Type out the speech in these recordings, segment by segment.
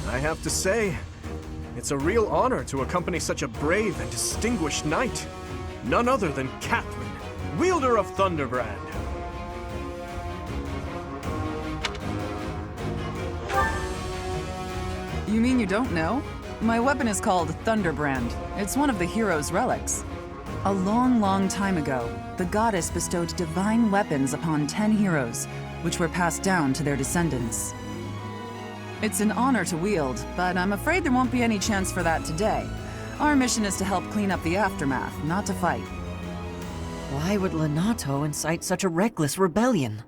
I have to say, it's a real honor to accompany such a brave and distinguished knight. None other than Catherine, wielder of Thunderbrand. You mean you don't know? My weapon is called Thunderbrand. It's one of the hero's relics. A long, long time ago, the goddess bestowed divine weapons upon 10 heroes, which were passed down to their descendants. It's an honor to wield, but I'm afraid there won't be any chance for that today. Our mission is to help clean up the aftermath, not to fight. Why would Lonato incite such a reckless rebellion?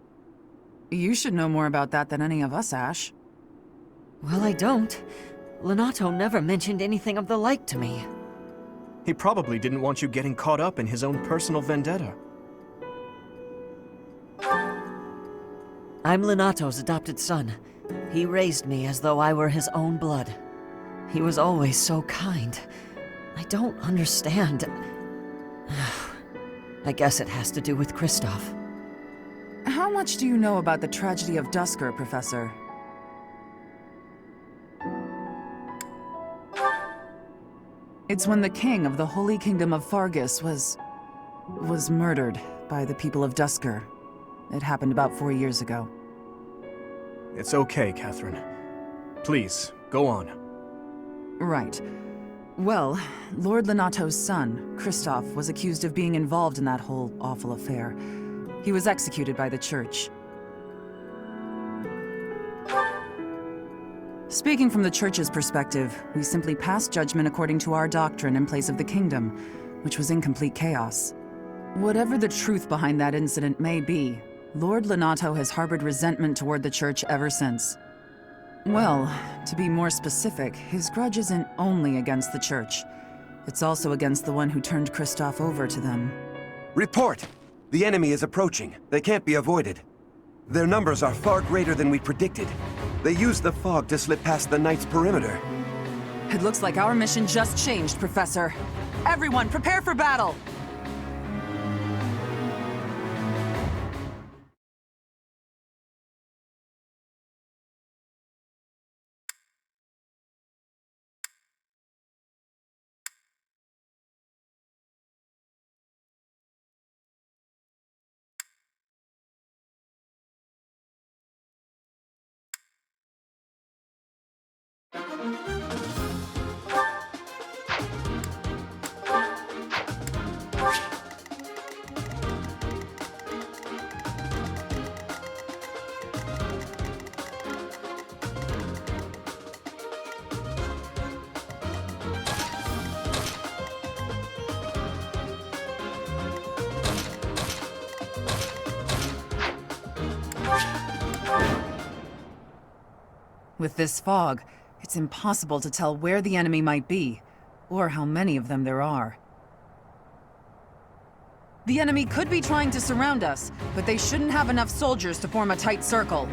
You should know more about that than any of us, Ash. Well, I don't. Lonato never mentioned anything of the like to me. He probably didn't want you getting caught up in his own personal vendetta. I'm Lonato's adopted son. He raised me as though I were his own blood. He was always so kind. I don't understand. I guess it has to do with Kristoff. How much do you know about the tragedy of Dusker, Professor? It's when the king of the Holy Kingdom of Fargus was murdered by the people of Dusker. It happened about 4 years ago. It's okay, Catherine. Please, go on. Right. Well, Lord Lonato's son, Kristoff, was accused of being involved in that whole awful affair. He was executed by the church. Speaking from the church's perspective, we simply passed judgment according to our doctrine in place of the kingdom, which was in complete chaos. Whatever the truth behind that incident may be, Lord Lonato has harbored resentment toward the church ever since. Well, to be more specific, his grudge isn't only against the church. It's also against the one who turned Kristoff over to them. Report! The enemy is approaching. They can't be avoided. Their numbers are far greater than we predicted. They used the fog to slip past the Knight's perimeter. It looks like our mission just changed, Professor. Everyone, prepare for battle! With this fog, it's impossible to tell where the enemy might be, or how many of them there are. The enemy could be trying to surround us, but they shouldn't have enough soldiers to form a tight circle.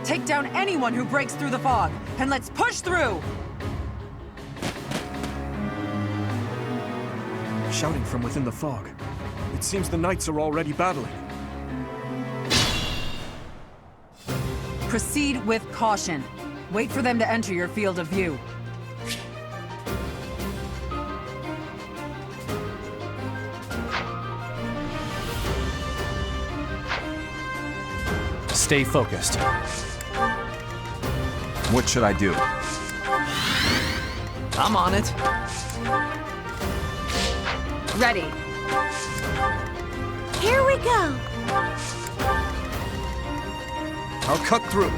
Take down anyone who breaks through the fog, and let's push through! Shouting from within the fog. It seems the knights are already battling. Proceed with caution. Wait for them to enter your field of view. Stay focused. What should I do? I'm on it. Ready. Here we go. I'll cut through.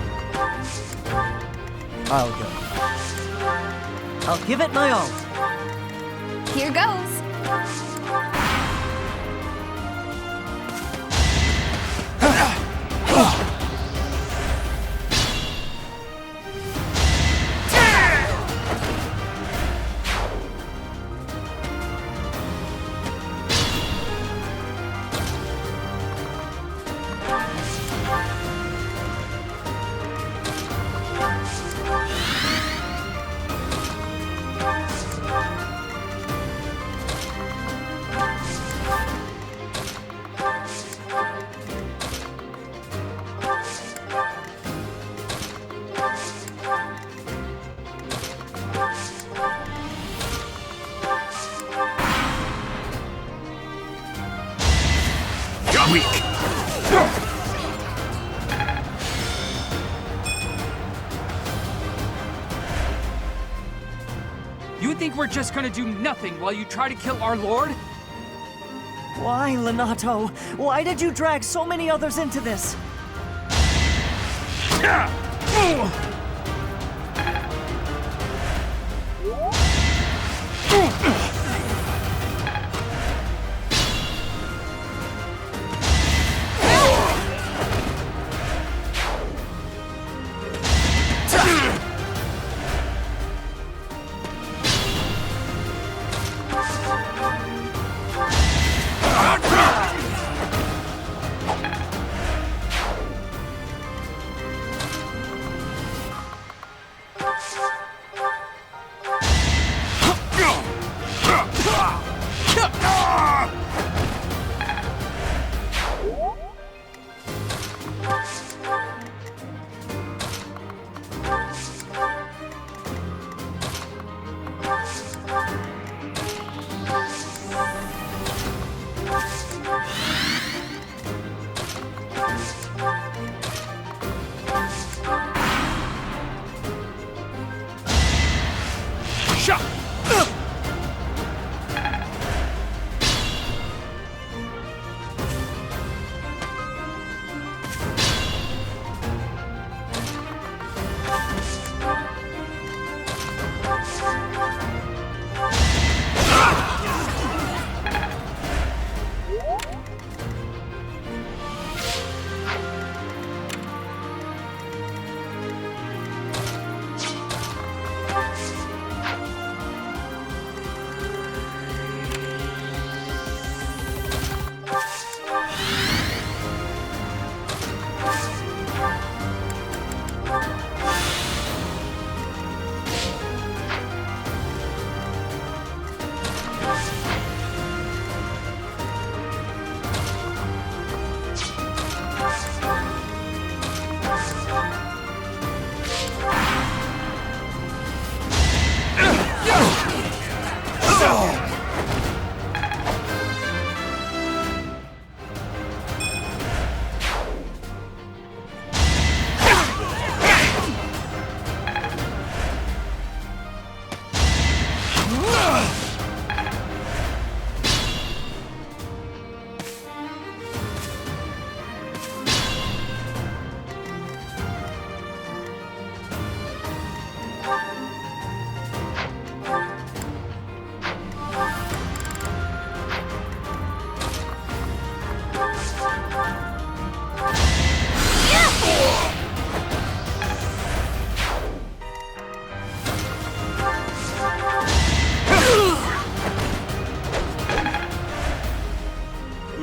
I'll go. I'll give it my all. Here goes. Weak. You think we're just gonna do nothing while you try to kill our lord? Why, Lonato? Why did you drag so many others into this?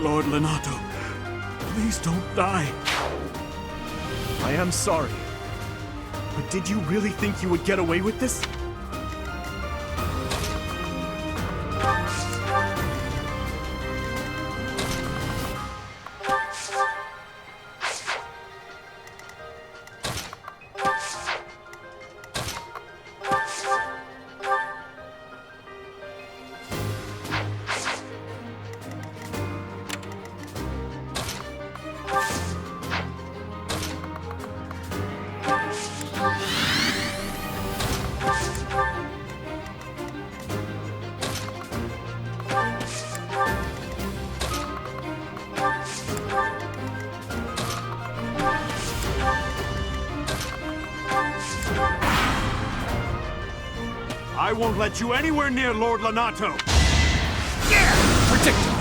Lord Lonato, please don't die. I am sorry. But did you really think you would get away with this? I won't let you anywhere near Lord Lonato! Predictable!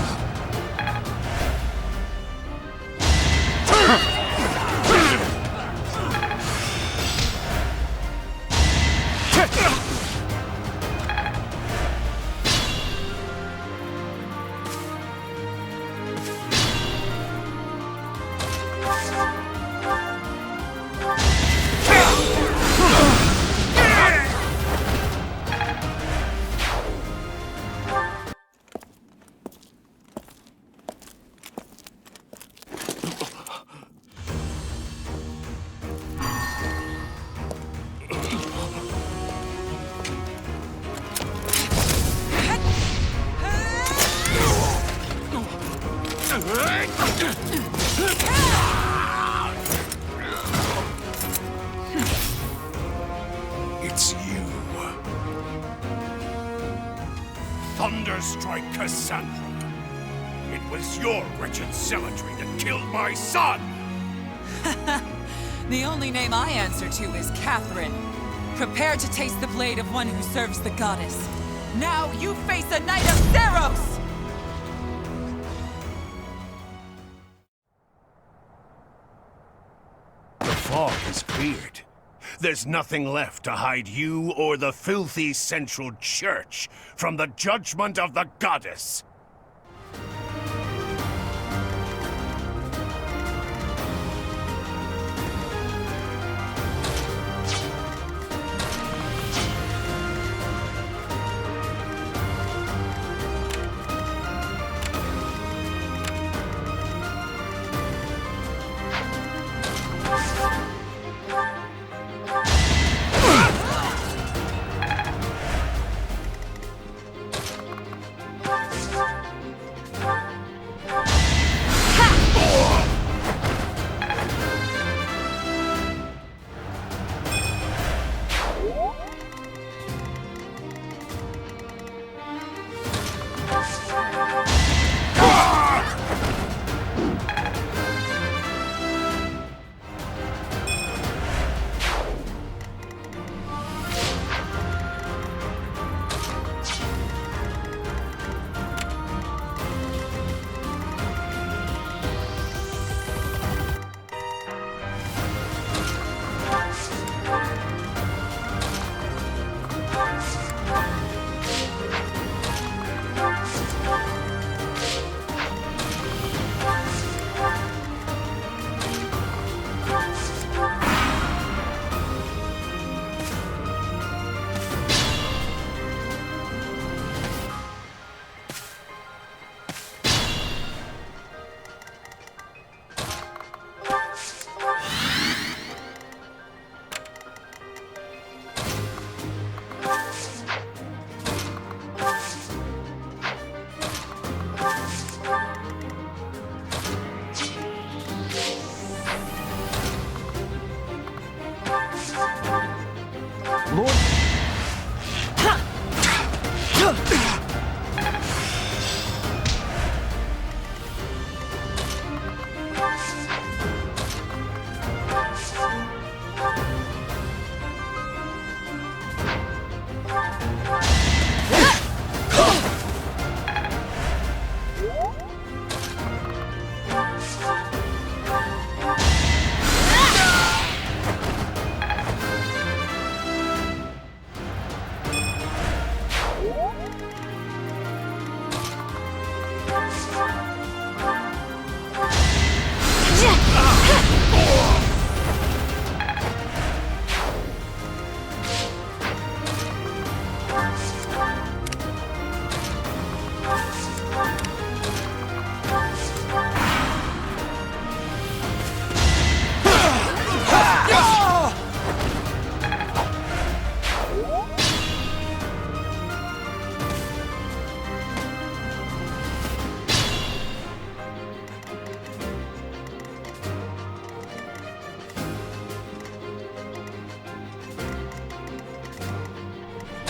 It's you. Thunderstrike Cassandra. It was your wretched zealotry that killed my son! The only name I answer to is Catherine. Prepare to taste the blade of one who serves the goddess. Now you face a Knight of Theros! The fog is cleared. There's nothing left to hide you or the filthy Central Church from the judgment of the goddess.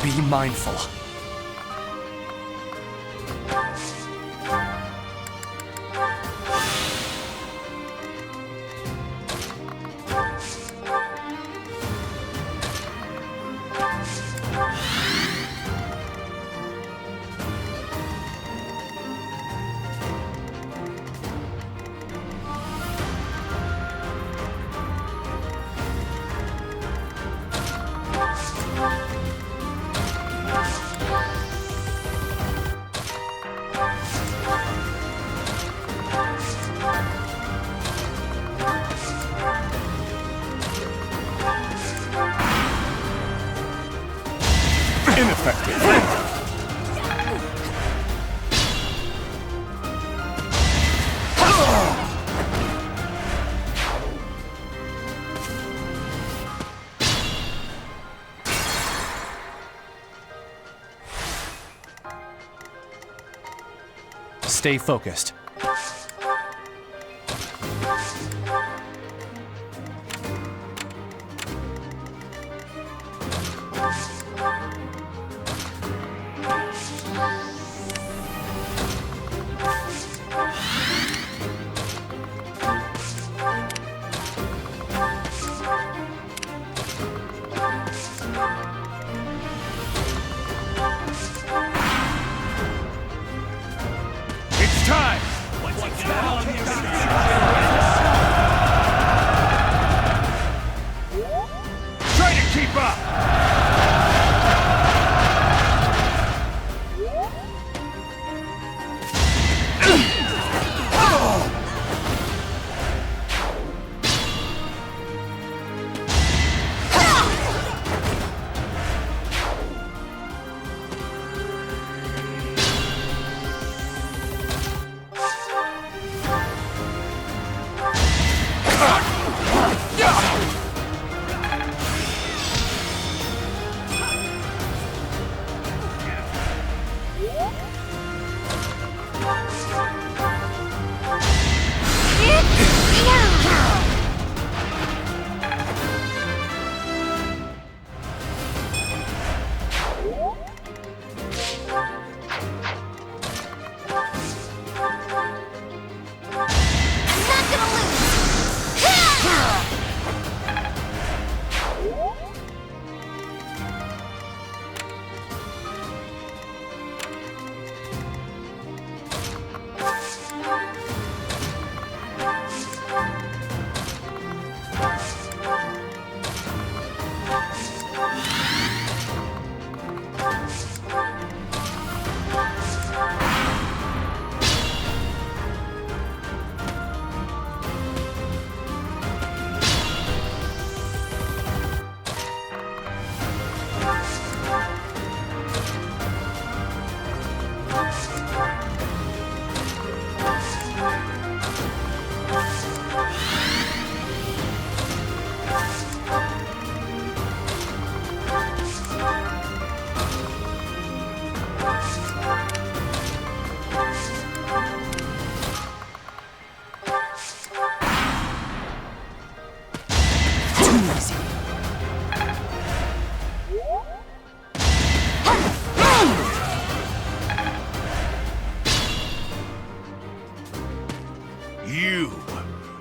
Be mindful. Stay focused. Try to keep up!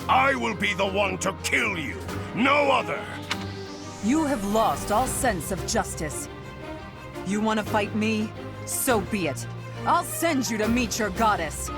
I will be the one to kill you, no other! You have lost all sense of justice. You want to fight me? So be it. I'll send you to meet your goddess.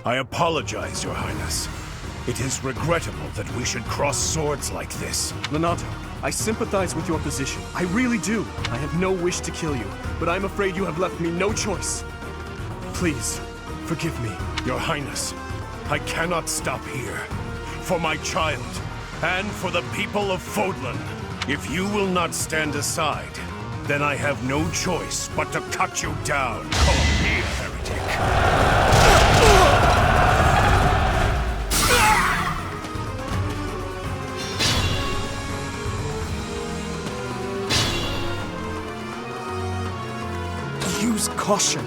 I apologize, Your Highness. It is regrettable that we should cross swords like this. Lonato, I sympathize with your position. I really do. I have no wish to kill you, but I'm afraid you have left me no choice. Please, forgive me. Your Highness, I cannot stop here. For my child, and for the people of Fodlan. If you will not stand aside, then I have no choice but to cut you down. Call me a heretic. Use caution.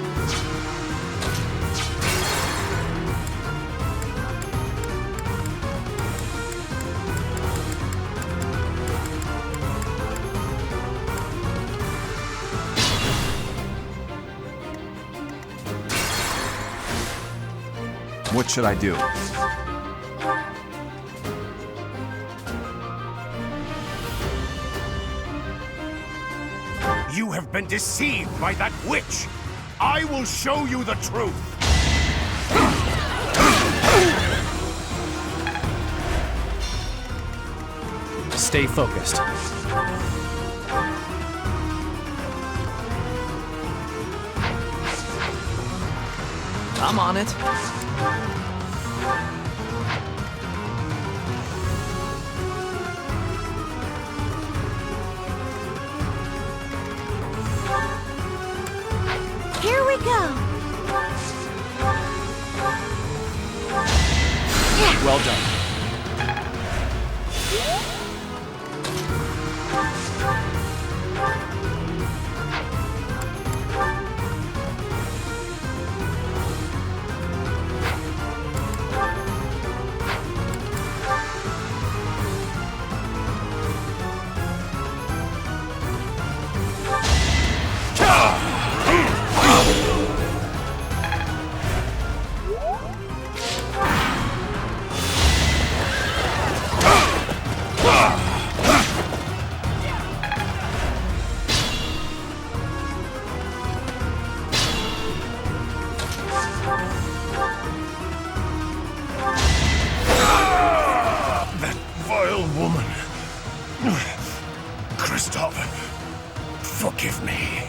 What should I do? You have been deceived by that witch! I will show you the truth! Stay focused. I'm on it. Here we go. Well done. Forgive me.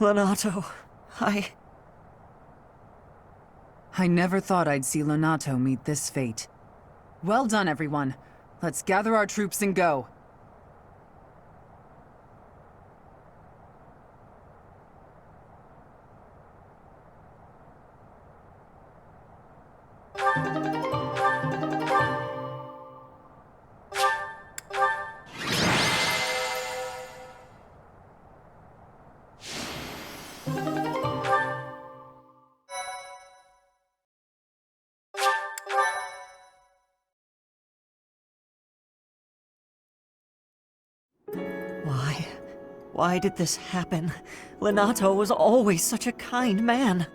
Lonato, I never thought I'd see Lonato meet this fate. Well done, everyone. Let's gather our troops and go. Why did this happen? Lonato was always such a kind man.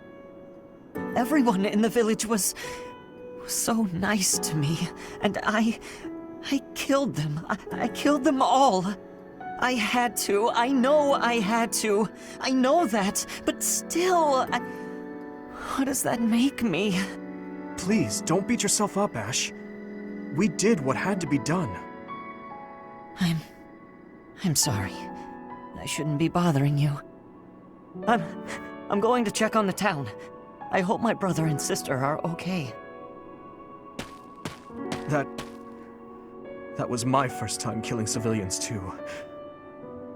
Everyone in the village was so nice to me, and I killed them. I killed them all. I had to. I know I had to. I know that, but still, what does that make me? Please, don't beat yourself up, Ash. We did what had to be done. I'm sorry. I shouldn't be bothering you. I'm going to check on the town. I hope my brother and sister are okay. That was my first time killing civilians, too.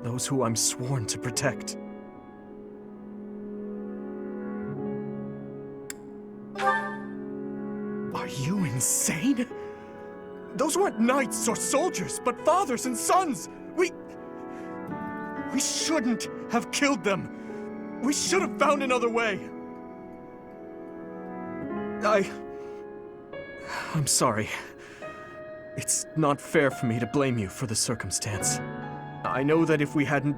Those who I'm sworn to protect. Are you insane? Those weren't knights or soldiers, but fathers and sons! We shouldn't have killed them! We should have found another way! I'm sorry. It's not fair for me to blame you for the circumstance. I know that if we hadn't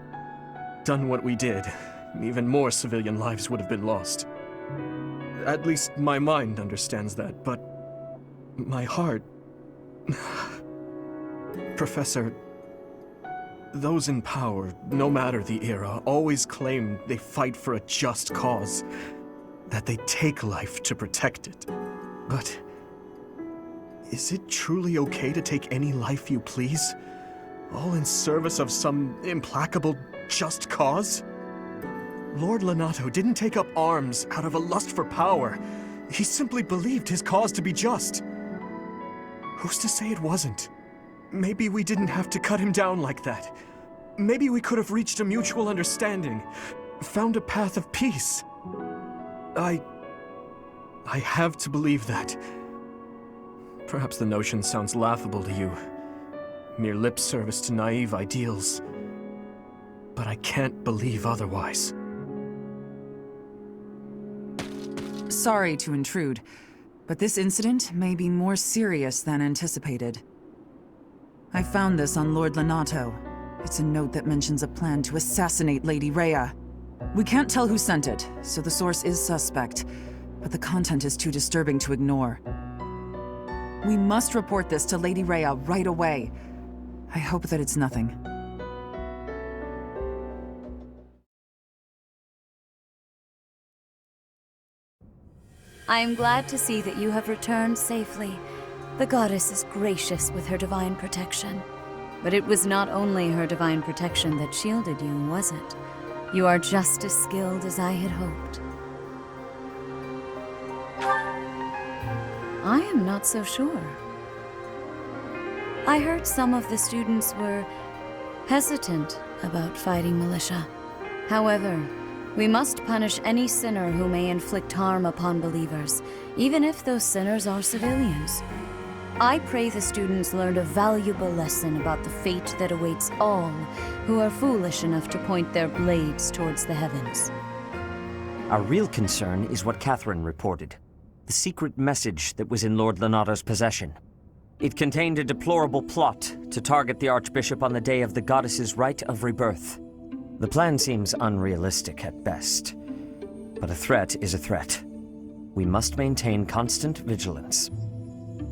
done what we did, even more civilian lives would have been lost. At least my mind understands that, but my heart... Professor, those in power, no matter the era, always claim they fight for a just cause, that they take life to protect it. But is it truly okay to take any life you please? All in service of some implacable, just cause? Lord Lonato didn't take up arms out of a lust for power. He simply believed his cause to be just. Who's to say it wasn't? Maybe we didn't have to cut him down like that. Maybe we could have reached a mutual understanding, found a path of peace. I have to believe that. Perhaps the notion sounds laughable to you. Mere lip service to naive ideals. But I can't believe otherwise. Sorry to intrude, but this incident may be more serious than anticipated. I found this on Lord Lonato. It's a note that mentions a plan to assassinate Lady Rhea. We can't tell who sent it, so the source is suspect, but the content is too disturbing to ignore. We must report this to Lady Rhea right away. I hope that it's nothing. I am glad to see that you have returned safely. The goddess is gracious with her divine protection. But it was not only her divine protection that shielded you, was it? You are just as skilled as I had hoped. I am not so sure. I heard some of the students were hesitant about fighting militia. However, we must punish any sinner who may inflict harm upon believers, even if those sinners are civilians. I pray the students learned a valuable lesson about the fate that awaits all who are foolish enough to point their blades towards the heavens. Our real concern is what Ch3 reported. The secret message that was in Lord Lonato's possession. It contained a deplorable plot to target the Archbishop on the day of the goddess's rite of rebirth. The plan seems unrealistic at best, but a threat is a threat. We must maintain constant vigilance.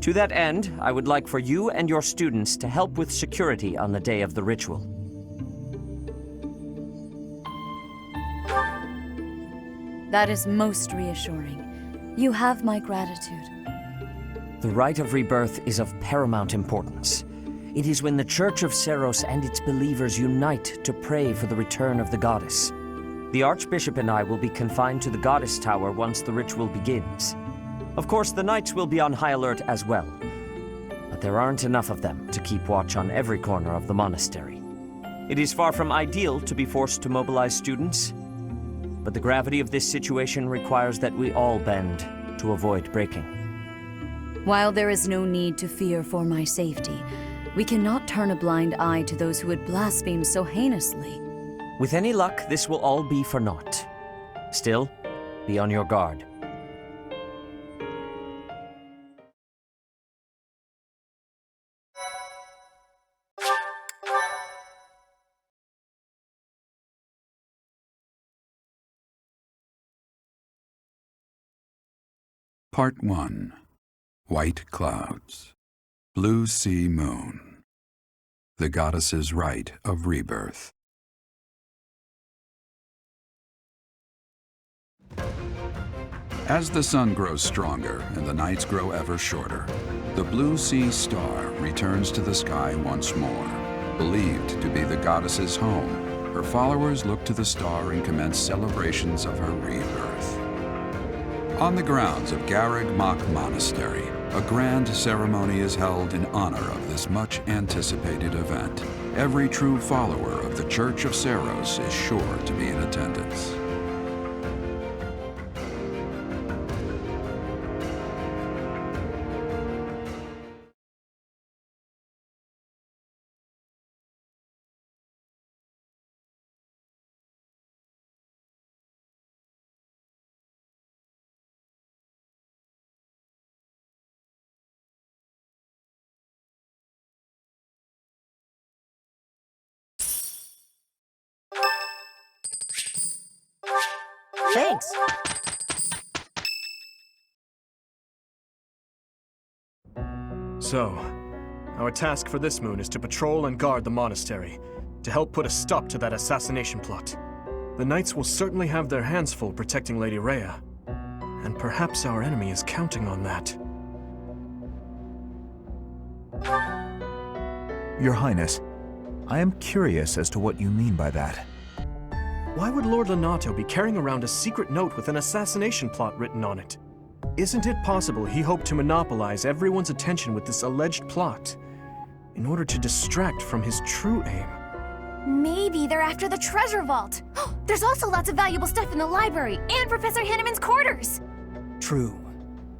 To that end, I would like for you and your students to help with security on the day of the ritual. That is most reassuring. You have my gratitude. The rite of rebirth is of paramount importance. It is when the Church of Seiros and its believers unite to pray for the return of the goddess. The Archbishop and I will be confined to the Goddess Tower once the ritual begins. Of course, the knights will be on high alert as well, but there aren't enough of them to keep watch on every corner of the monastery. It is far from ideal to be forced to mobilize students, but the gravity of this situation requires that we all bend to avoid breaking. While there is no need to fear for my safety, we cannot turn a blind eye to those who would blaspheme so heinously. With any luck, this will all be for naught. Still, be on your guard. Part 1. White Clouds. Blue Sea Moon. The Goddess's Rite of Rebirth. As the sun grows stronger and the nights grow ever shorter, the Blue Sea Star returns to the sky once more. Believed to be the goddess's home, her followers look to the star and commence celebrations of her rebirth. On the grounds of Garreg Mach Monastery, a grand ceremony is held in honor of this much-anticipated event. Every true follower of the Church of Seiros is sure to be in attendance. Thanks. So, our task for this moon is to patrol and guard the monastery, to help put a stop to that assassination plot. The Knights will certainly have their hands full protecting Lady Rhea, and perhaps our enemy is counting on that. Your Highness, I am curious as to what you mean by that. Why would Lord Lonato be carrying around a secret note with an assassination plot written on it? Isn't it possible he hoped to monopolize everyone's attention with this alleged plot, in order to distract from his true aim? Maybe they're after the treasure vault. There's also lots of valuable stuff in the library and Professor Hanneman's quarters. True.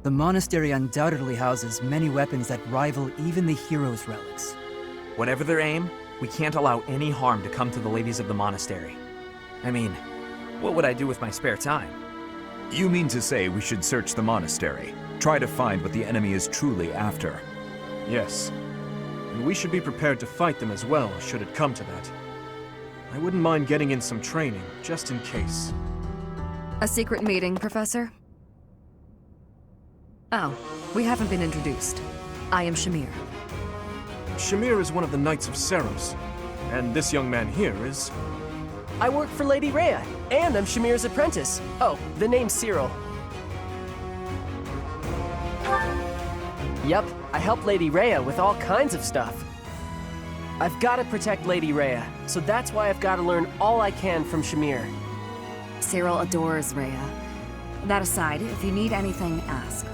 The monastery undoubtedly houses many weapons that rival even the hero's relics. Whatever their aim, we can't allow any harm to come to the ladies of the monastery. I mean, what would I do with my spare time? You mean to say we should search the monastery, try to find what the enemy is truly after? Yes. And we should be prepared to fight them as well, should it come to that. I wouldn't mind getting in some training, just in case. A secret meeting, Professor? Oh, we haven't been introduced. I am Shamir. Shamir is one of the Knights of Seiros, and this young man here is... I work for Lady Rhea, and I'm Shamir's apprentice. Oh, the name's Cyril. Yep, I help Lady Rhea with all kinds of stuff. I've got to protect Lady Rhea, so that's why I've got to learn all I can from Shamir. Cyril adores Rhea. That aside, if you need anything, ask.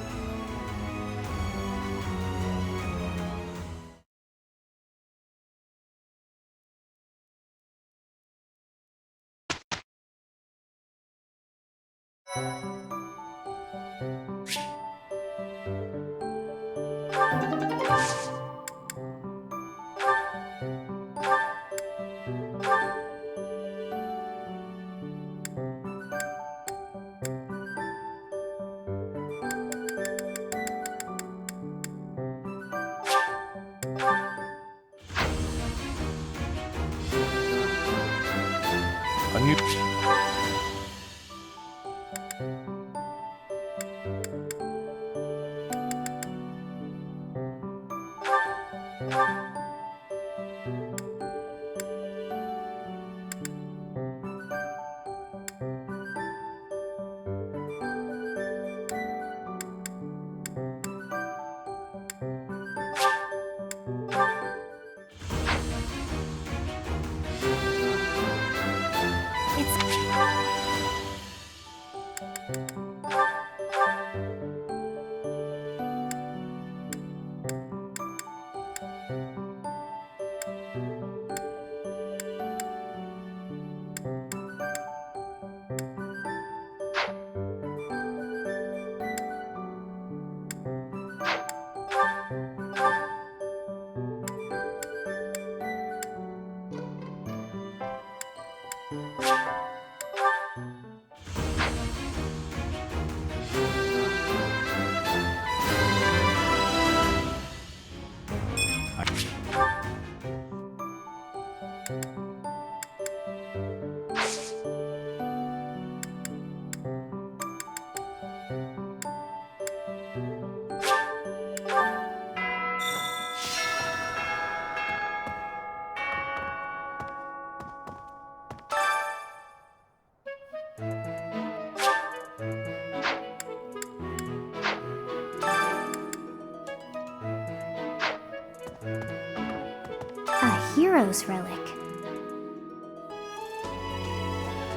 Hero's relic.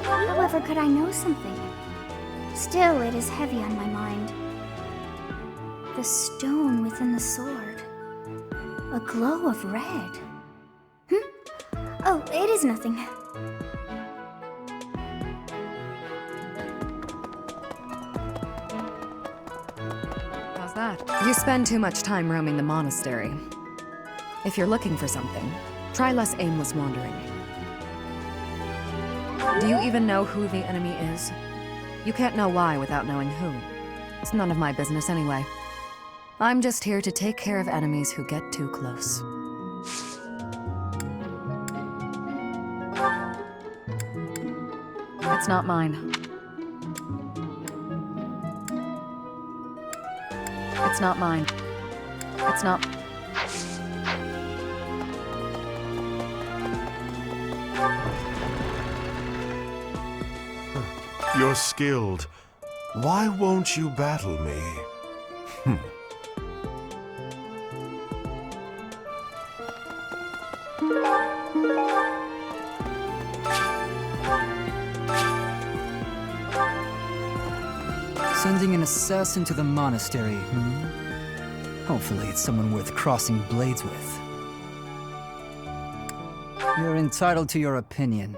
However, could I know something? Still, it is heavy on my mind. The stone within the sword. A glow of red. Oh, it is nothing. How's that? You spend too much time roaming the monastery. If you're looking for something, try less aimless wandering. Do you even know who the enemy is? You can't know why without knowing who. It's none of my business anyway. I'm just here to take care of enemies who get too close. It's not mine. It's not mine. It's not... You're skilled. Why won't you battle me? Sending an assassin to the monastery, Hopefully it's someone worth crossing blades with. You're entitled to your opinion.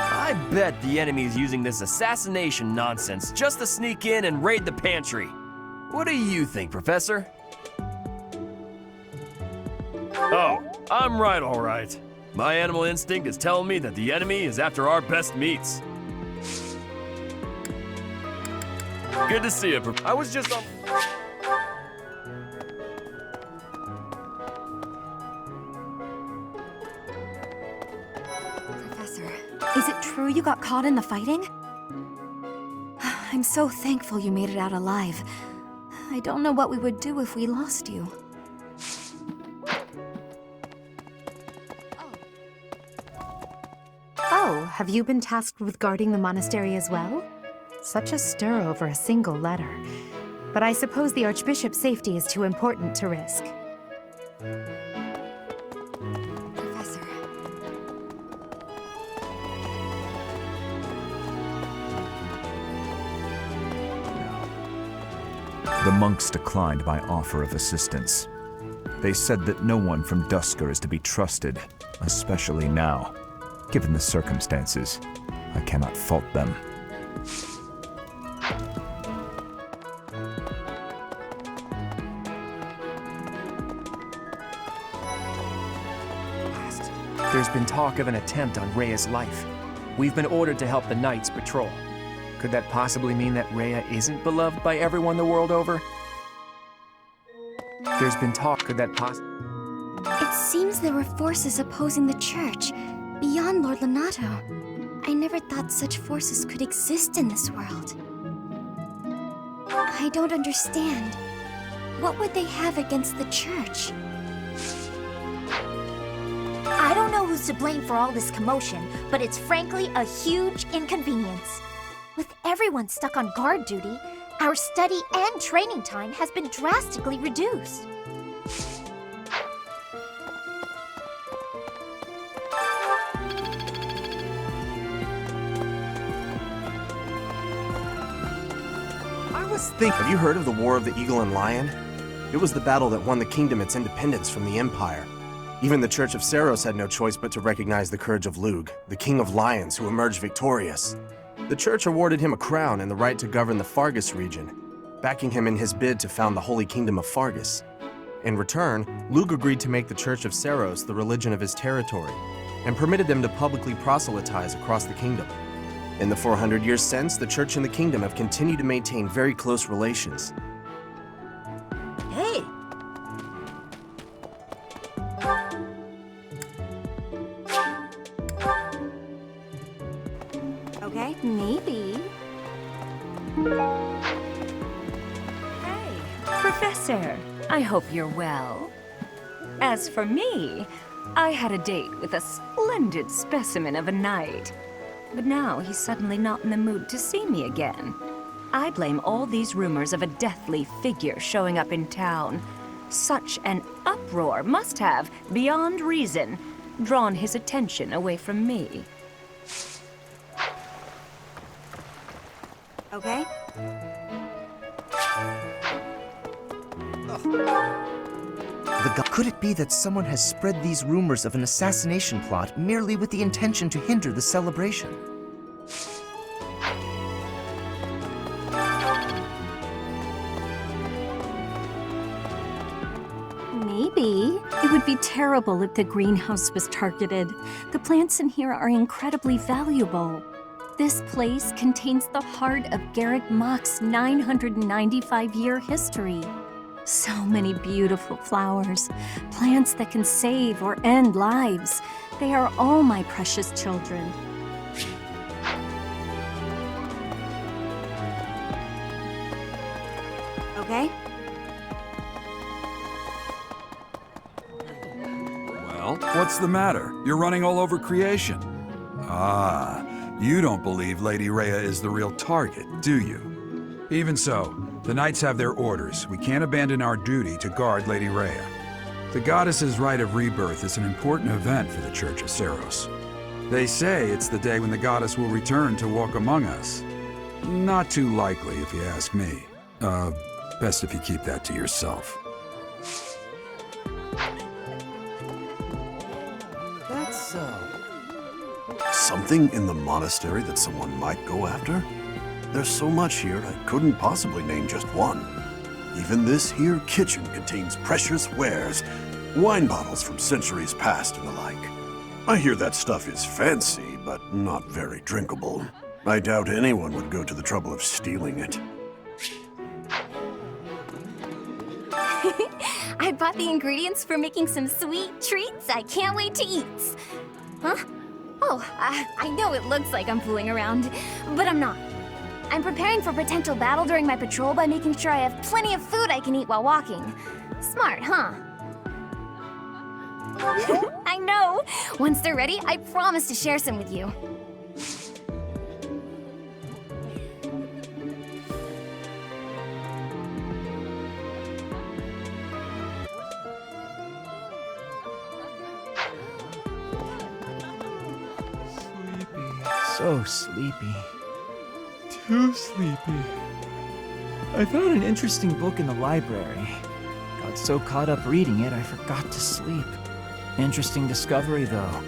I bet the enemy is using this assassination nonsense just to sneak in and raid the pantry. What do you think, Professor? Oh, I'm right, all right. My animal instinct is telling me that the enemy is after our best meats. Good to see you, I was just on... Is it true you got caught in the fighting? I'm so thankful you made it out alive. I don't know what we would do if we lost you. Oh, have you been tasked with guarding the monastery as well? Such a stir over a single letter. But I suppose the Archbishop's safety is too important to risk. The monks declined my offer of assistance. They said that no one from Duscur is to be trusted, especially now. Given the circumstances, I cannot fault them. There's been talk of an attempt on Rhea's life. We've been ordered to help the Knights patrol. Could that possibly mean that Rhea isn't beloved by everyone the world over? There's been talk, could that It seems there were forces opposing the church, beyond Lord Lonato. I never thought such forces could exist in this world. I don't understand. What would they have against the church? I don't know who's to blame for all this commotion, but it's frankly a huge inconvenience. With everyone stuck on guard duty, our study and training time has been drastically reduced. Have you heard of the War of the Eagle and Lion? It was the battle that won the kingdom its independence from the Empire. Even the Church of Seiros had no choice but to recognize the courage of Lug, the King of Lions who emerged victorious. The Church awarded him a crown and the right to govern the Fargus region, backing him in his bid to found the Holy Kingdom of Fargus. In return, Lug agreed to make the Church of Seiros the religion of his territory, and permitted them to publicly proselytize across the kingdom. In the 400 years since, the Church and the Kingdom have continued to maintain very close relations. Hey! Okay, maybe. Hey, Professor. I hope you're well. As for me, I had a date with a splendid specimen of a knight. But now he's suddenly not in the mood to see me again. I blame all these rumors of a deathly figure showing up in town. Such an uproar must have, beyond reason, drawn his attention away from me. Okay? Could it be that someone has spread these rumors of an assassination plot merely with the intention to hinder the celebration? Maybe. It would be terrible if the greenhouse was targeted. The plants in here are incredibly valuable. This place contains the heart of Garrick Mach's 995-year history. So many beautiful flowers, plants that can save or end lives. They are all my precious children. okay? Well, what's the matter? You're running all over creation. Ah, you don't believe Lady Rhea is the real target, do you? Even so, the Knights have their orders. We can't abandon our duty to guard Lady Rhea. The Goddess's Rite of Rebirth is an important event for the Church of Seiros. They say it's the day when the Goddess will return to walk among us. Not too likely, if you ask me. Best if you keep that to yourself. That's Something in the monastery that someone might go after? There's so much here, I couldn't possibly name just one. Even this here kitchen contains precious wares, wine bottles from centuries past and the like. I hear that stuff is fancy, but not very drinkable. I doubt anyone would go to the trouble of stealing it. I bought the ingredients for making some sweet treats I can't wait to eat. Huh? Oh, I know it looks like I'm fooling around, but I'm not. I'm preparing for potential battle during my patrol by making sure I have plenty of food I can eat while walking. Smart, huh? I know! Once they're ready, I promise to share some with you. So sleepy. Too sleepy. I found an interesting book in the library. Got so caught up reading it, I forgot to sleep. Interesting discovery, though.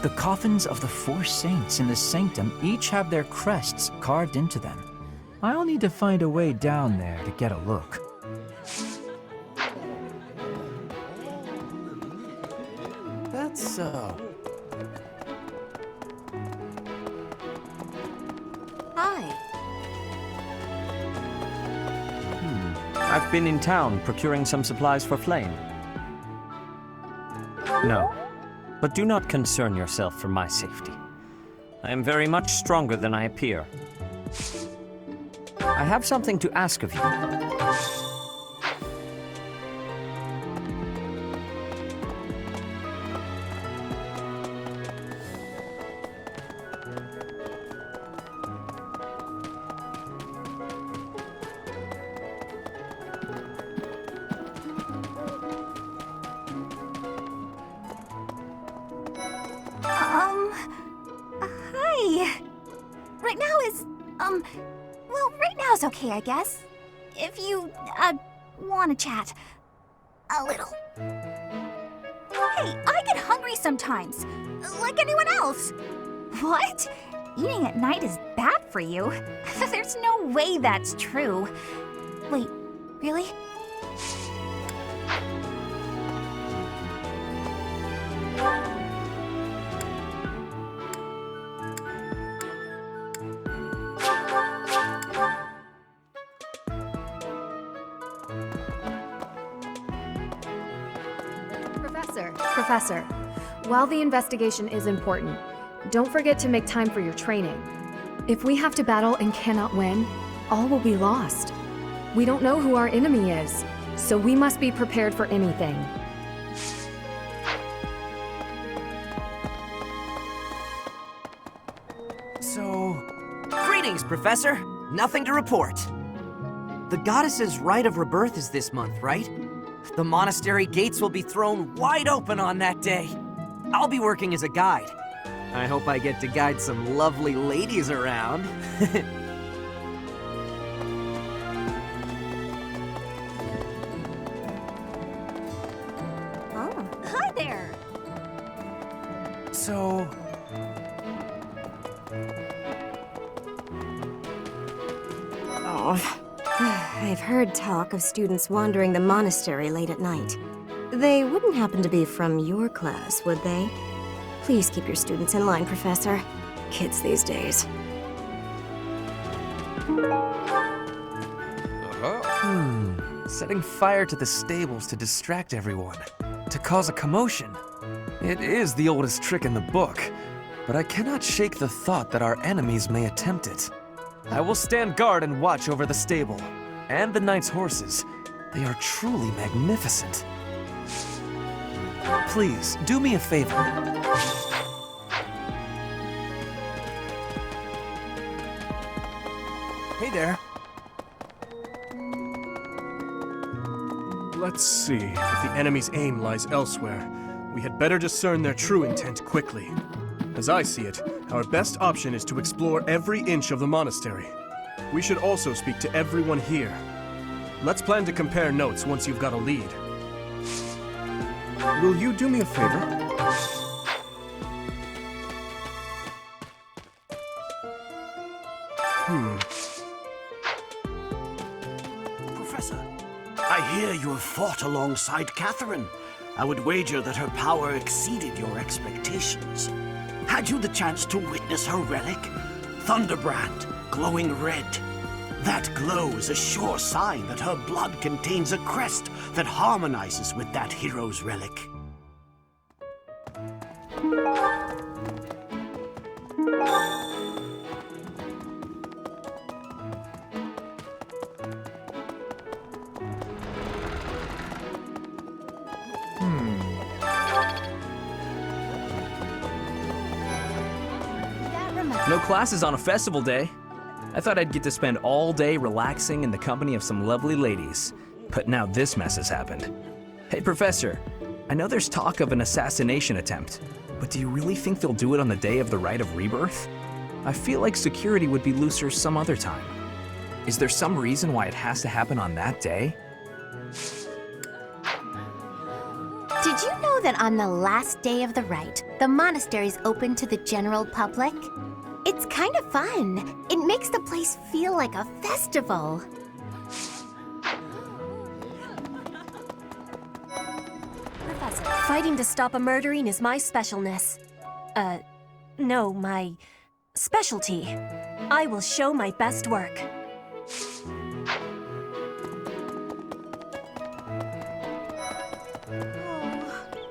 The coffins of the 4 saints in the sanctum each have their crests carved into them. I'll need to find a way down there to get a look. That's so. Hi. I've been in town procuring some supplies for Flame. No, but do not concern yourself for my safety. I am very much stronger than I appear. I have something to ask of you. Hi. Right now is, well, right now is okay, I guess. If you, want to chat. A little. Hey, I get hungry sometimes. Like anyone else. What? Eating at night is bad for you? There's no way that's true. Wait, really? Professor, while the investigation is important, don't forget to make time for your training. If we have to battle and cannot win, all will be lost. We don't know who our enemy is, so we must be prepared for anything. So... Greetings, Professor! Nothing to report. The Goddess's Rite of Rebirth is this month, right? The monastery gates will be thrown wide open on that day. I'll be working as a guide. I hope I get to guide some lovely ladies around. Oh, hi there! So... Oh, I've heard talk of students wandering the monastery late at night. They wouldn't happen to be from your class, would they? Please keep your students in line, Professor. Kids these days. Setting fire to the stables to distract everyone. To cause a commotion. It is the oldest trick in the book, but I cannot shake the thought that our enemies may attempt it. I will stand guard and watch over the stable. And the knight's horses. They are truly magnificent. Please, do me a favor. Hey there. Let's see. If the enemy's aim lies elsewhere, we had better discern their true intent quickly. As I see it, our best option is to explore every inch of the monastery. We should also speak to everyone here. Let's plan to compare notes once you've got a lead. Will you do me a favor? Professor, I hear you have fought alongside Catherine. I would wager that her power exceeded your expectations. Had you the chance to witness her relic? Thunderbrand, glowing red. That glow is a sure sign that her blood contains a crest that harmonizes with that hero's relic. No classes on a festival day. I thought I'd get to spend all day relaxing in the company of some lovely ladies. But now this mess has happened. Hey, Professor, I know there's talk of an assassination attempt, but do you really think they'll do it on the day of the Rite of Rebirth? I feel like security would be looser some other time. Is there some reason why it has to happen on that day? Did you know that on the last day of the rite, the monastery's open to the general public? It's kind of fun. It makes the place feel like a festival. Professor, fighting to stop a murdering is my specialness. No, my specialty. I will show my best work.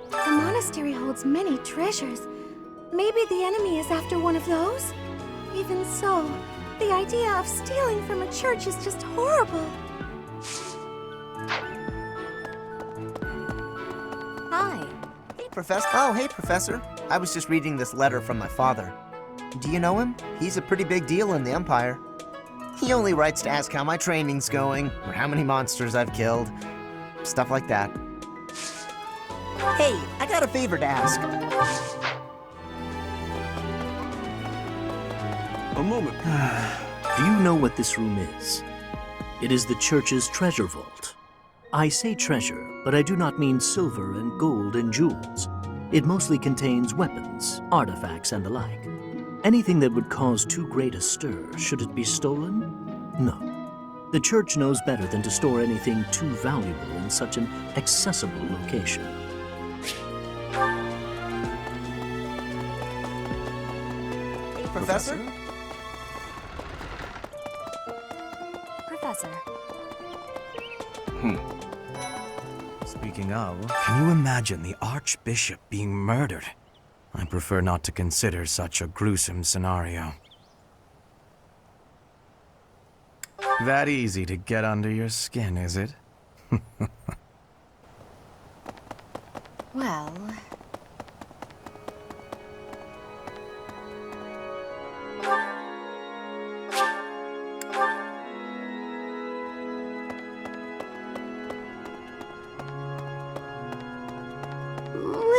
The monastery holds many treasures. Maybe the enemy is after one of those? Even so, the idea of stealing from a church is just horrible. Hi. Hey, Professor. Oh, hey, Professor. I was just reading this letter from my father. Do you know him? He's a pretty big deal in the Empire. He only writes to ask how my training's going, or how many monsters I've killed. Stuff like that. Hey, I got a favor to ask. A moment. Do you know what this room is? It is the church's treasure vault. I say treasure, but I do not mean silver and gold and jewels. It mostly contains weapons, artifacts, and the like. Anything that would cause too great a stir, should it be stolen? No. The church knows better than to store anything too valuable in such an accessible location. Hey, Professor? Professor. Speaking of, can you imagine the Archbishop being murdered? I prefer not to consider such a gruesome scenario. That easy to get under your skin, is it? Well...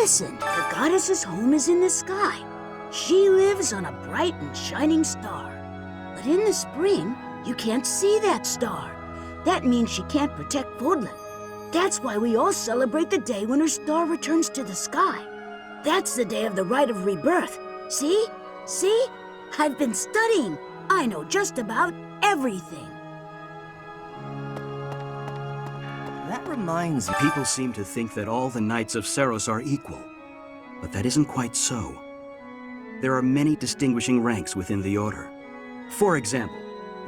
Listen, the goddess's home is in the sky. She lives on a bright and shining star. But in the spring, you can't see that star. That means she can't protect Fodlan. That's why we all celebrate the day when her star returns to the sky. That's the day of the Rite of Rebirth. See? See? I've been studying. I know just about everything. That reminds me. People seem to think that all the Knights of Seiros are equal, but that isn't quite so. There are many distinguishing ranks within the Order. For example,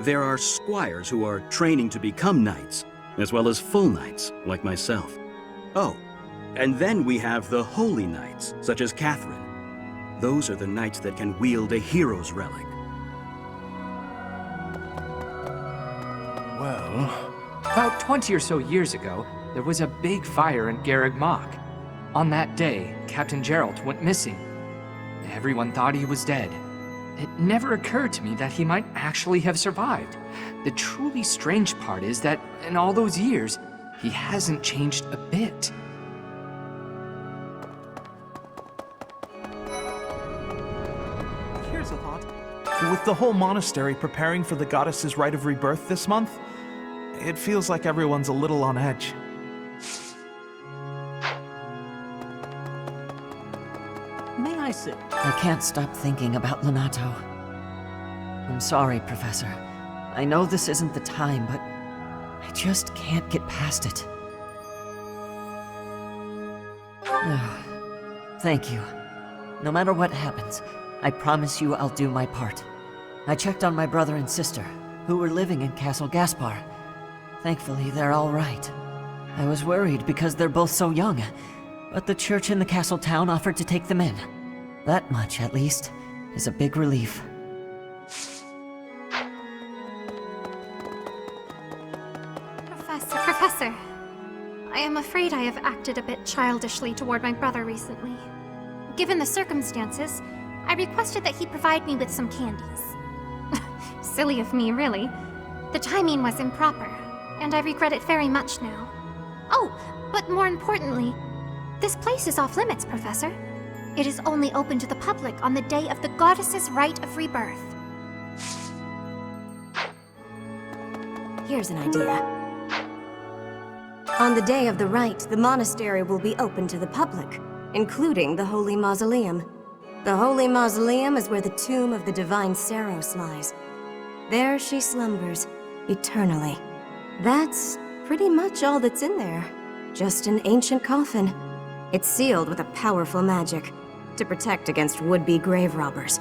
there are squires who are training to become knights, as well as full knights, like myself. Oh, and then we have the holy knights, such as Catherine. Those are the knights that can wield a hero's relic. Well, About 20 or so years ago, there was a big fire in Garreg Mach. On that day, Captain Gerald went missing. Everyone thought he was dead. It never occurred to me that he might actually have survived. The truly strange part is that in all those years, he hasn't changed a bit. Here's a thought. With the whole monastery preparing for the goddess's rite of rebirth this month, it feels like everyone's a little on edge. May I sit? I can't stop thinking about Lonato. I'm sorry, Professor. I know this isn't the time, but I just can't get past it. Thank you. No matter what happens, I promise you I'll do my part. I checked on my brother and sister, who were living in Castle Gaspar. Thankfully, they're all right. I was worried because they're both so young, but the church in the castle town offered to take them in. That much, at least, is a big relief. Professor, I am afraid I have acted a bit childishly toward my brother recently. Given the circumstances, I requested that he provide me with some candies. Silly of me, really. The timing was improper, and I regret it very much now. Oh, but more importantly, this place is off limits, Professor. It is only open to the public on the day of the goddess's rite of rebirth. Here's an idea. On the day of the rite, the monastery will be open to the public, including the Holy Mausoleum. The Holy Mausoleum is where the tomb of the divine Ceros lies. There she slumbers, eternally. That's pretty much all that's in there. Just an ancient coffin. It's sealed with a powerful magic to protect against would-be grave robbers.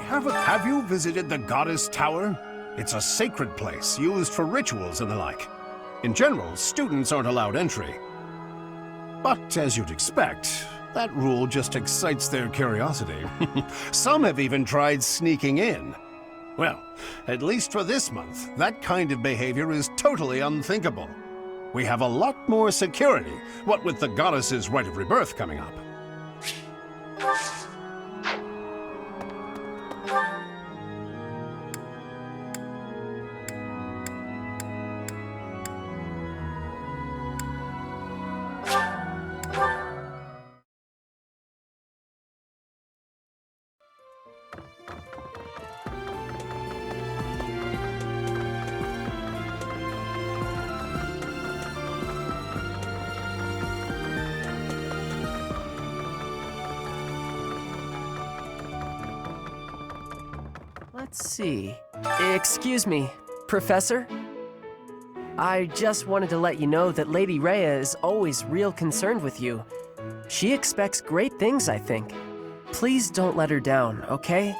Have you visited the Goddess Tower? It's a sacred place used for rituals and the like. In general, students aren't allowed entry. But as you'd expect, that rule just excites their curiosity. Some have even tried sneaking in. Well, at least for this month, that kind of behavior is totally unthinkable. We have a lot more security, what with the goddess's rite of rebirth coming up. Let's see. Excuse me, Professor? I just wanted to let you know that Lady Rhea is always real concerned with you. She expects great things, I think. Please don't let her down, okay?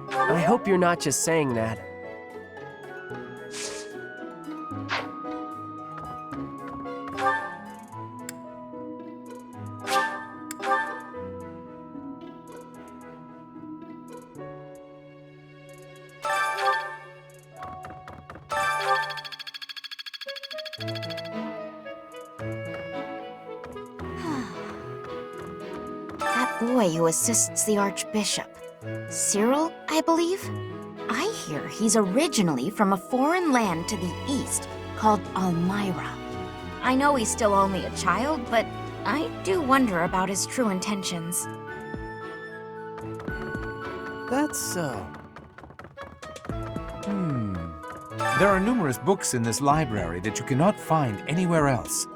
I hope you're not just saying that. That boy who assists the Archbishop. Cyril, I believe? I hear he's originally from a foreign land to the east called Almyra. I know he's still only a child, but I do wonder about his true intentions. That's so. There are numerous books in this library that you cannot find anywhere else.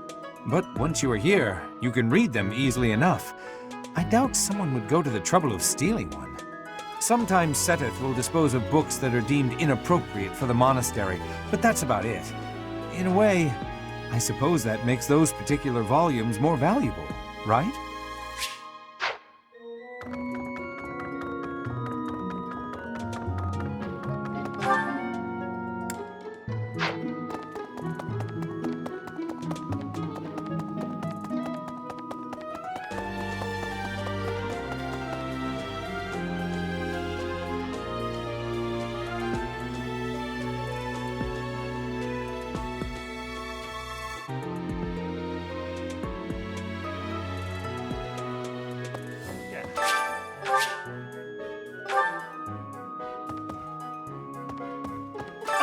But once you are here, you can read them easily enough. I doubt someone would go to the trouble of stealing one. Sometimes Seteth will dispose of books that are deemed inappropriate for the monastery, but that's about it. In a way, I suppose that makes those particular volumes more valuable. right?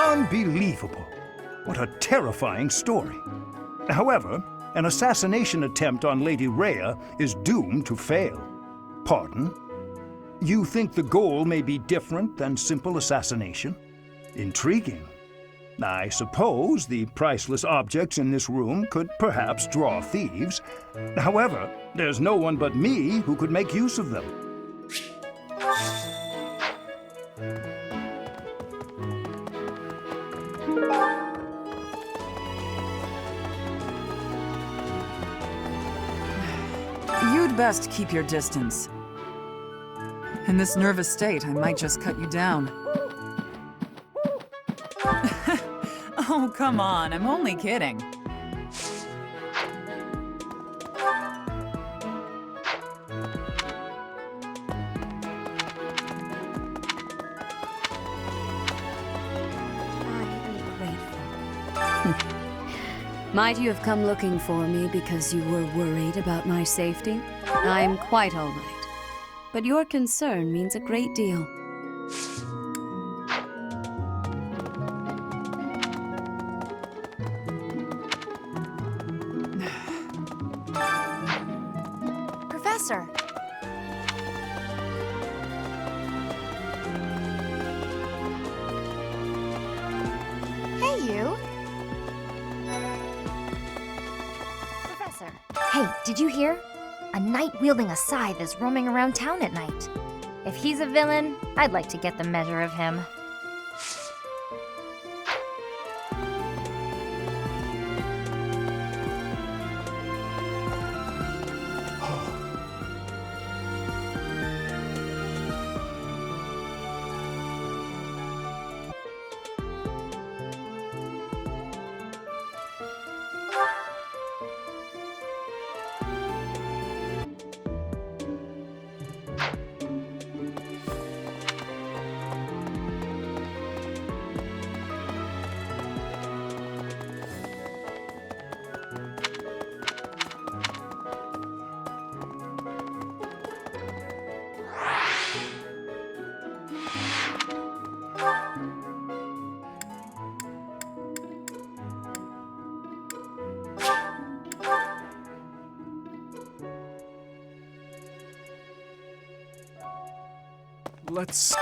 Unbelievable. What a terrifying story. However, an assassination attempt on Lady Rhea is doomed to fail. Pardon? You think the goal may be different than simple assassination? Intriguing. I suppose the priceless objects in this room could perhaps draw thieves. However, there's no one but me who could make use of them. You'd best keep your distance. In this nervous state, I might just cut you down. Oh, come on, I'm only kidding. Might you have come looking for me because you were worried about my safety? I'm quite all right. But your concern means a great deal. Professor! Hey, you! Professor! Hey, did you hear? A knight wielding a scythe is roaming around town at night. If he's a villain, I'd like to get the measure of him.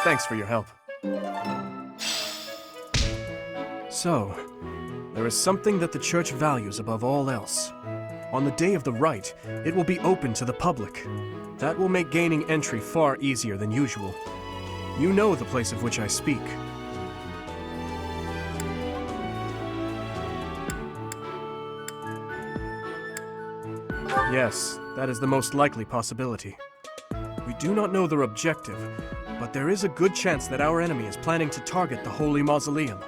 Thanks for your help. So, there is something that the Church values above all else. On the day of the rite, it will be open to the public. That will make gaining entry far easier than usual. You know the place of which I speak. Yes, that is the most likely possibility. We do not know their objective, but there is a good chance that our enemy is planning to target the Holy Mausoleum.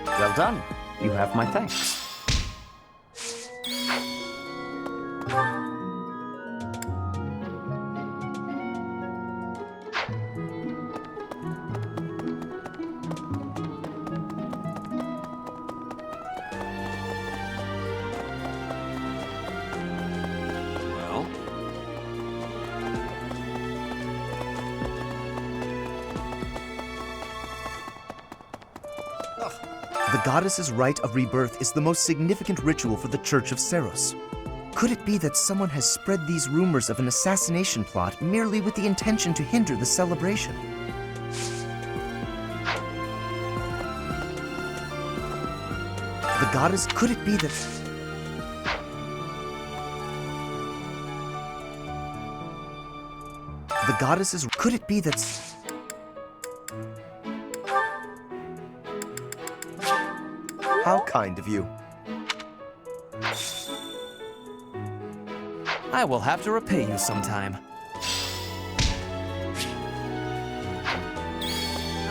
Well done. You have my thanks. The goddess's rite of rebirth is the most significant ritual for the Church of Ceros. Could it be that someone has spread these rumors of an assassination plot merely with the intention to hinder the celebration? The goddess, could it be that... the goddesses? Could it be that... How kind of you. I will have to repay you sometime.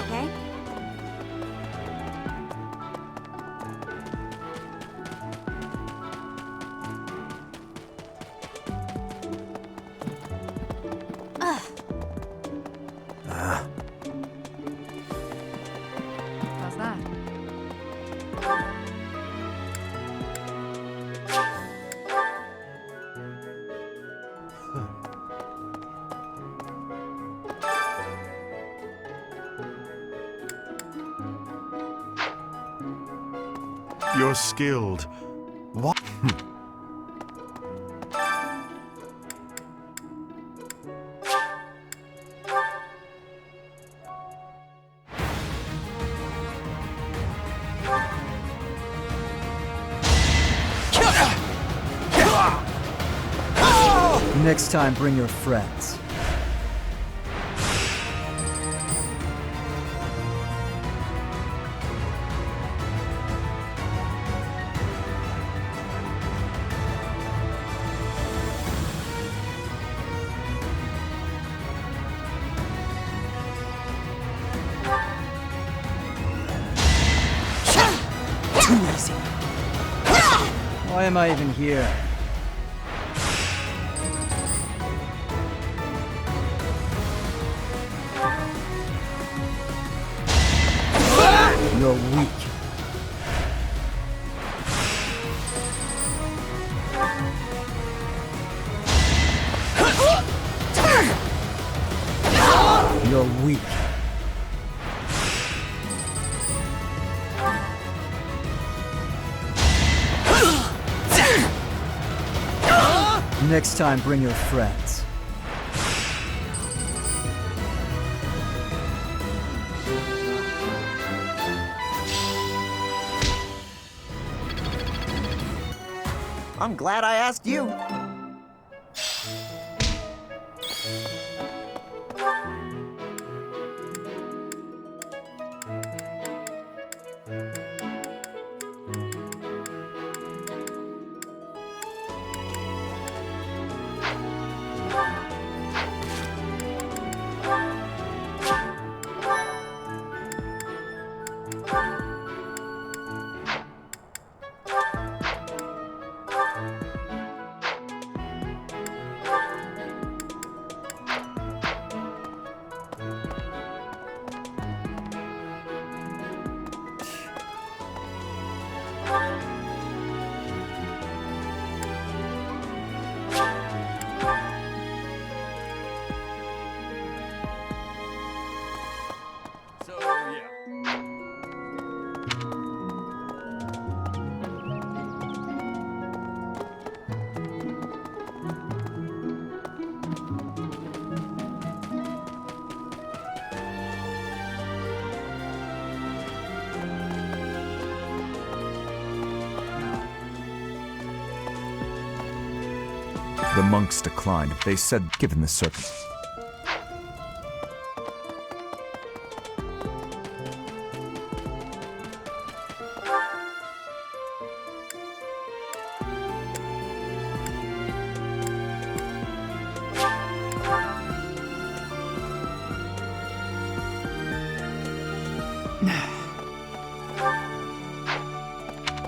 Okay? How's that? You're skilled. What? Next time, bring your friends. Too easy. Why am I even here? You're weak. You're weak. Next time, bring your friends. I'm glad I asked you. The monks declined. They said, given the circumstances.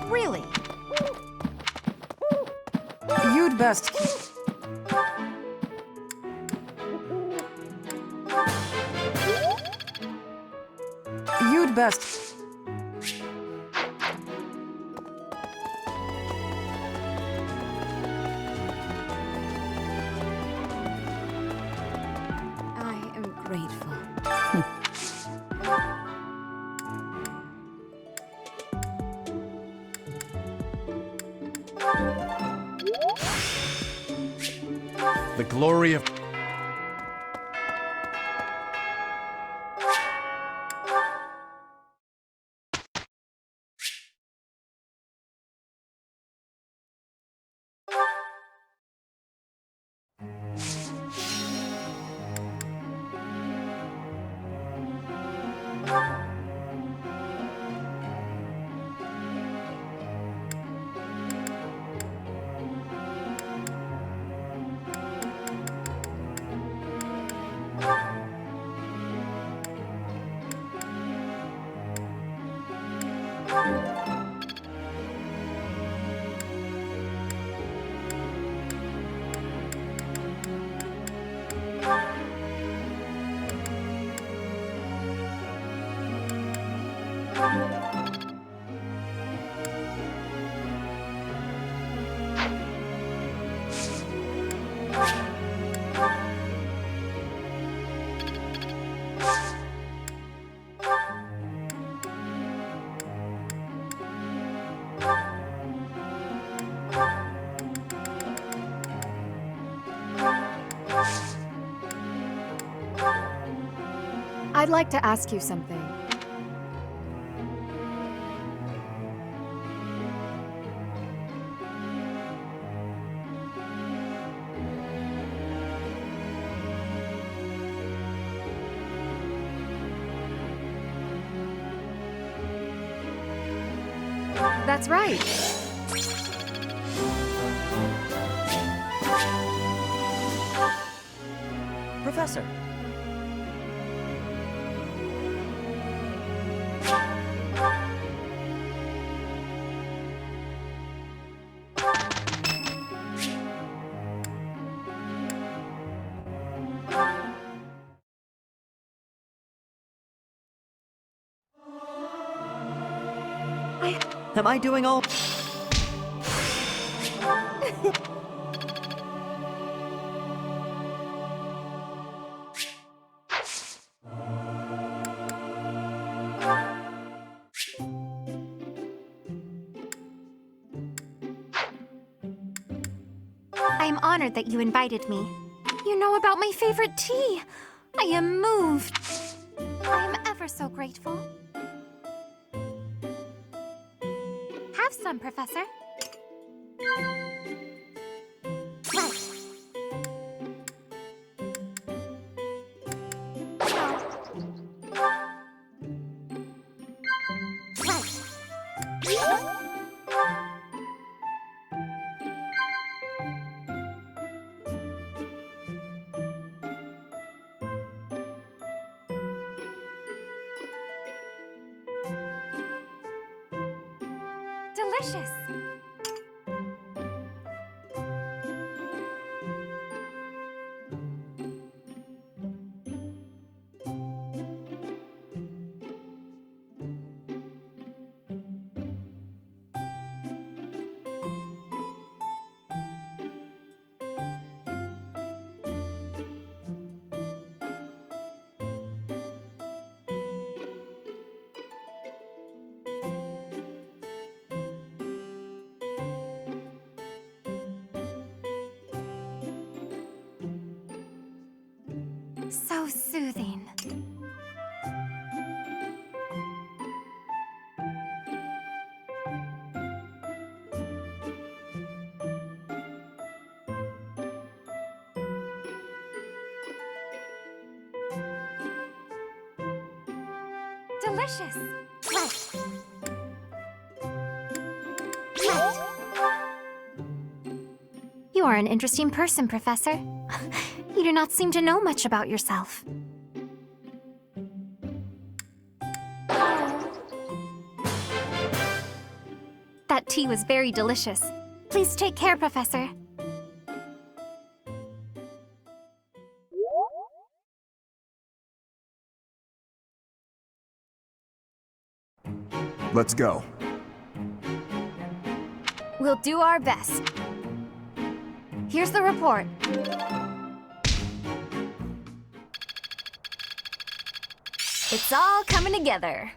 Really? You'd best keep... You'd best... I am grateful. The glory of... like to ask you something. That's right. Professor. Am I doing all... I am honored that you invited me. You know about my favorite tea. I am moved. I am ever so grateful. Have some, Professor. Delicious. So soothing. Delicious. You are an interesting person, Professor. You do not seem to know much about yourself. That tea was very delicious. Please take care, Professor. Let's go. We'll do our best. Here's the report. It's all coming together.